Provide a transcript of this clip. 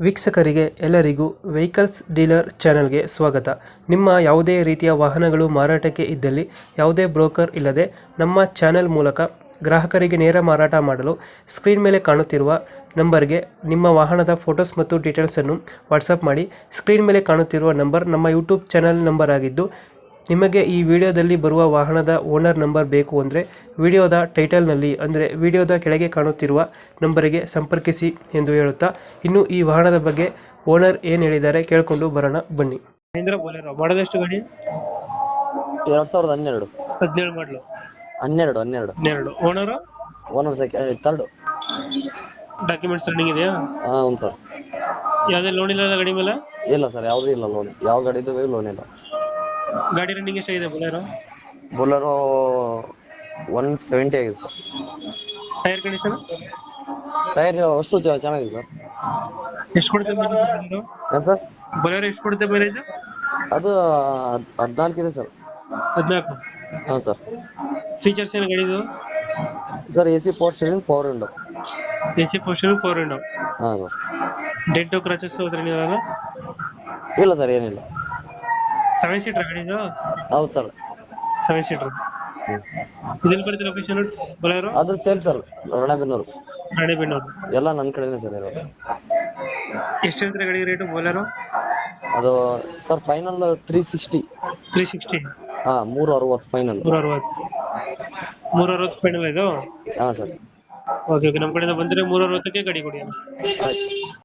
ವೀಕ್ಷಕರಿಗೆ ಎಲ್ಲರಿಗೂ vehicles dealer ಚಾನೆಲ್ಗೆ ಸ್ವಾಗತ. ನಿಮ್ಮ ಯಾವುದೇ ರೀತಿಯ ವಾಹನಗಳು ಮಾರಾಟಕ್ಕೆ ಇದ್ದಲ್ಲಿ ಯಾವುದೇ ಬ್ರೋಕರ್ ಇಲ್ಲದೆ ನಮ್ಮ ಚಾನೆಲ್ ಮೂಲಕ ಗ್ರಾಹಕರಿಗೆ ನೇರ ಮಾರಾಟ ಮಾಡಲು ಸ್ಕ್ರೀನ್ ಮೇಲೆ ಕಾಣುತ್ತಿರುವ ನಂಬರ್ಗೆ ನಿಮ್ಮ ವಾಹನದ ಫೋಟೋಸ್ ಮತ್ತು ಡೀಟೇಲ್ಸನ್ನು ವಾಟ್ಸಪ್ ಮಾಡಿ. ಸ್ಕ್ರೀನ್ ಮೇಲೆ ಕಾಣುತ್ತಿರುವ ನಂಬರ್ ನಮ್ಮ ಯೂಟ್ಯೂಬ್ ಚಾನೆಲ್ ನಂಬರ್ ಆಗಿದ್ದು, ನಿಮಗೆ ಈ ವಿಡಿಯೋದಲ್ಲಿ ಬರುವ ವಾಹನದ ಓನರ್ ನಂಬರ್ ಬೇಕು ಅಂದರೆ ವಿಡಿಯೋದ ಟೈಟಲ್ನಲ್ಲಿ ಅಂದರೆ ವಿಡಿಯೋದ ಕೆಳಗೆ ಕಾಣುತ್ತಿರುವ ನಂಬರಿಗೆ ಸಂಪರ್ಕಿಸಿ ಎಂದು ಹೇಳುತ್ತಾ, ಇನ್ನು ಈ ವಾಹನದ ಬಗ್ಗೆ ಓನರ್ ಏನು ಹೇಳಿದ್ದಾರೆ ಕೇಳಿಕೊಂಡು ಬರೋಣ ಬನ್ನಿ. ಮಹೇಂದ್ರ ಬೊಲೆರೋ ಮಾಡೋದೆಷ್ಟು ಗಾಡಿ? 2012 17 ಮಾಡಲು 12 owner owner third. Documents running ಇದೆಯಾ? ಹ್ಞೂ ಸರ್. ಯಾವುದೇ ಲೋನ್ ಇಲ್ಲ ಗಾಡಿ ಮೇಲೆ? ಇಲ್ಲ ಸರ್, ಯಾವುದೂ ಇಲ್ಲ ಲೋನ್. ಯಾವ ಗಾಡಿದು ಲೋನ್ ಇಲ್ಲ. ಗಾಡಿ ರನ್ನಿಂಗ್ ಎಷ್ಟಾಗಿದೆ ಬೊಲೆರೋ? ಬೊಲೆರೋ 170 ಆಗಿದೆ ಸರ್. Tyre condition? ಟೈರ್ ಅಷ್ಟು ಚೆನ್ನಾಗಿದೆ ಸರ್. ಎಷ್ಟು ಕೊಡುತ್ತೆ ಮೈಲೇಜ್? ಏನು ಸರ್? ಬೊಲೆರೋ ಎಷ್ಟು ಕೊಡುತ್ತೆ ಮೈಲೇಜ್? ಅದು 14 ಇದೆ ಸರ್. 14. ಹಾಂ ಸರ್. ಫೀಚರ್ಸ್ ಏನು ಗಾಡಿದು? Sir AC power steering, power window. AC portion power window. ಹಾಂ ಸರ್. ಡೆಂಟೋ ಕ್ರಾಚಸ್ ರನ್ನಿಂಗ್ ಆಗಲ್ಲ? ಇಲ್ಲ ಸರ್, ಏನಿಲ್ಲ. 7 ಸೀಟರ್ ಗಾಡಿದು? ಹೌದು ಸರ್. 7 ಸೀಟರ್. ಇದೆಲ್ಲಿ ಬರುತ್ತೆ ಲೊಕೇಶನ್ ಬೊಲೆರೋ? ಅದು ಸೇಮ್ ಸರ್, ರಾಣೆಬೆನ್ನೂರು. ರಾಣೆಬೆನ್ನೂರು. ಎಲ್ಲ ನನ್ನ ಕಡೆನೇ ಸರ್ ಇರೋದು. ಎಷ್ಟು ಹೇಳ್ತಾರೆ ಗಾಡಿ ರೇಟು ಬೊಲೆರೋ? ಅದು ಸರ್ ಫೈನಲ್ 360. 360. ಹಾಂ, 360 ಫೈನಲ್. 360 ಫೈನಲ್ ಇದು? ಹಾಂ ಸರ್. ಓಕೆ ನಮ್ಮ ಕಡೆಯಿಂದ ಬಂದರೆ 360ಕ್ಕೆ ಗಾಡಿ ಕೊಡಿ. ಆಯ್ತು.